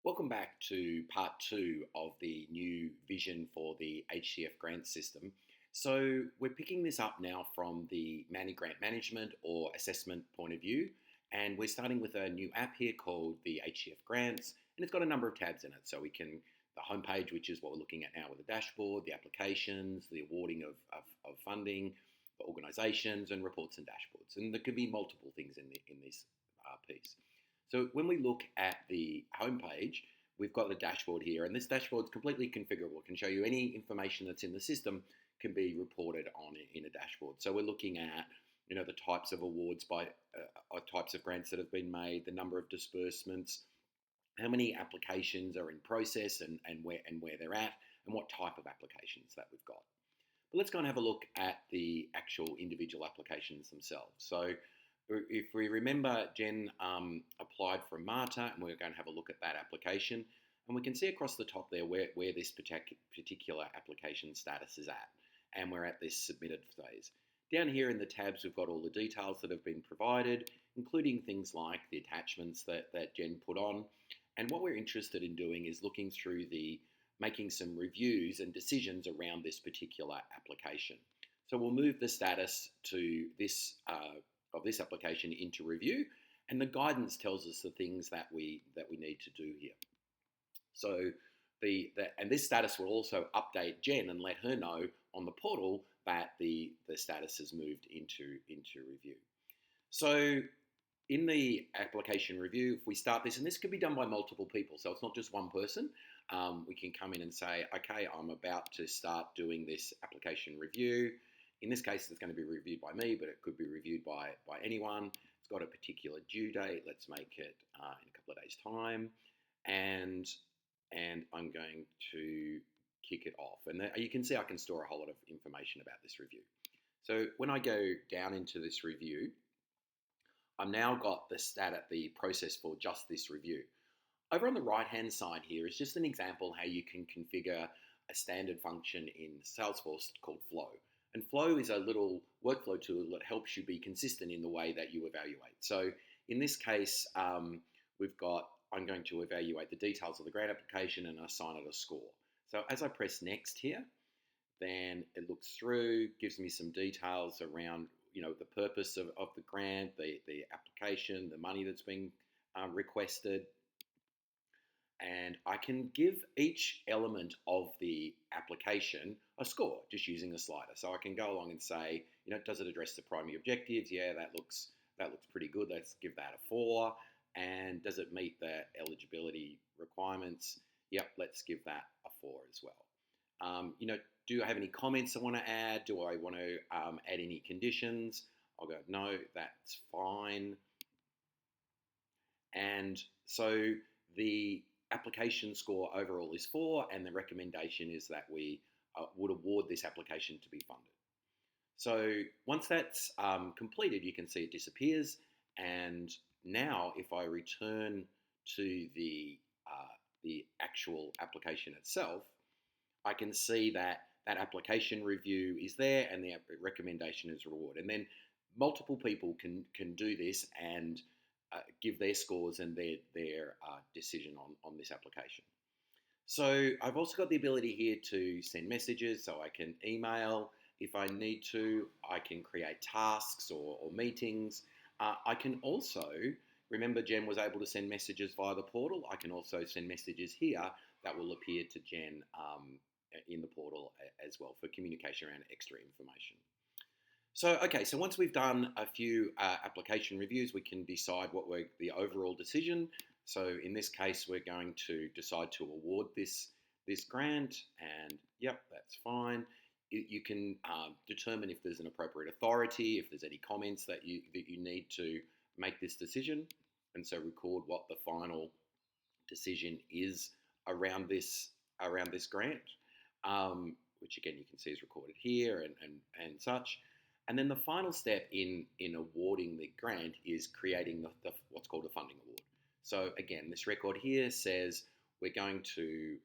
Welcome back to part two of the new vision for the HCF grant system. So we're picking this up now from the grant management or assessment point of view, and we're starting with a new app here called the HCF Grants, and it's got a number of tabs in it. So we can, the homepage, which is what we're looking at now with the dashboard, the applications, the awarding of funding, the organisations, and reports and dashboards. And there could be multiple things in this piece. So when we look at the homepage, we've got the dashboard here, and this dashboard is completely configurable. It can show you any information that's in the system can be reported on in a dashboard. So we're looking at, the types of awards by types of grants that have been made, the number of disbursements, how many applications are in process, and where they're at, and what type of applications that we've got. But let's go and have a look at the actual individual applications themselves. So if we remember, Jen applied for a MATA, and we're going to have a look at that application. And we can see across the top there where this particular application status is at. And we're at this submitted phase. Down here in the tabs, we've got all the details that have been provided, including things like the attachments that Jen put on. And what we're interested in doing is looking through making some reviews and decisions around this particular application. So we'll move the status to this of this application into review, and the guidance tells us the things that we need to do here. So and this status will also update Jen and let her know on the portal that the status has moved into review. So in the application review, if we start this, and this could be done by multiple people, so it's not just one person, we can come in and say, okay, I'm about to start doing this application review. In this case, it's going to be reviewed by me, but it could be reviewed by anyone. It's got a particular due date. Let's make it in a couple of days' time. And I'm going to kick it off. And you can see I can store a whole lot of information about this review. So when I go down into this review, I've now got the process for just this review. Over on the right-hand side here is just an example how you can configure a standard function in Salesforce called Flow. And Flow is a little workflow tool that helps you be consistent in the way that you evaluate. So in this case, I'm going to evaluate the details of the grant application and assign it a score. So as I press next here, then it looks through, gives me some details around the purpose of the grant, the application, the money that's being requested. And I can give each element of the application a score just using a slider. So I can go along and say, does it address the primary objectives? Yeah, that looks pretty good. Let's give that a 4. And does it meet the eligibility requirements? Yep, let's give that a 4 as well. Do I have any comments I want to add? Do I want to add any conditions? I'll go, no, that's fine. And so the application score overall is 4, and the recommendation is that we would award this application to be funded. So once that's completed, you can see it disappears. And now if I return to the actual application itself, I can see that application review is there and the recommendation is reward. And then multiple people can do this and give their scores and their decision on this application. So I've also got the ability here to send messages, so I can email if I need to. I can create tasks or meetings. I can also, remember Jen was able to send messages via the portal. I can also send messages here that will appear to Jen in the portal as well for communication around extra information. So, okay, so once we've done a few application reviews, we can decide what the overall decision. So in this case, we're going to decide to award this grant, and yep, that's fine. You can determine if there's an appropriate authority, if there's any comments that you need to make this decision, and so record what the final decision is around this grant, which again you can see is recorded here and such. And then the final step in awarding the grant is creating the what's called a funding award. So again, this record here says we're going to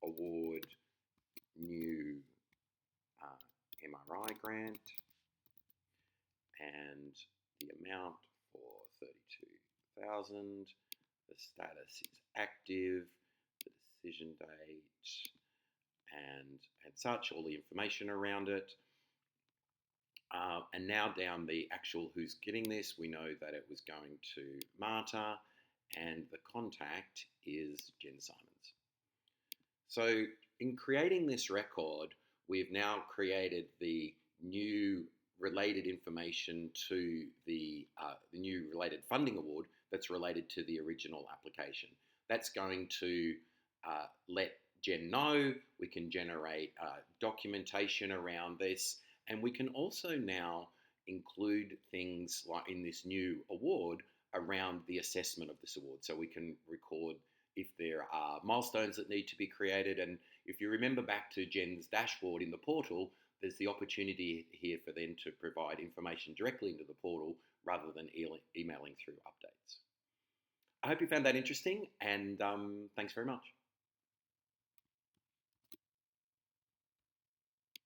award new MRI grant, and the amount for $32,000. The status is active, the decision date, and such, all the information around it. And now down the actual who's getting this, we know that it was going to Marta, and the contact is Jen Simons. So in creating this record, we've now created the new related information to the new related funding award that's related to the original application. That's going to let Jen know. We can generate documentation around this, and we can also now include things like in this new award around the assessment of this award. So we can record if there are milestones that need to be created. And if you remember back to Jen's dashboard in the portal, there's the opportunity here for them to provide information directly into the portal rather than emailing through updates. I hope you found that interesting, and thanks very much.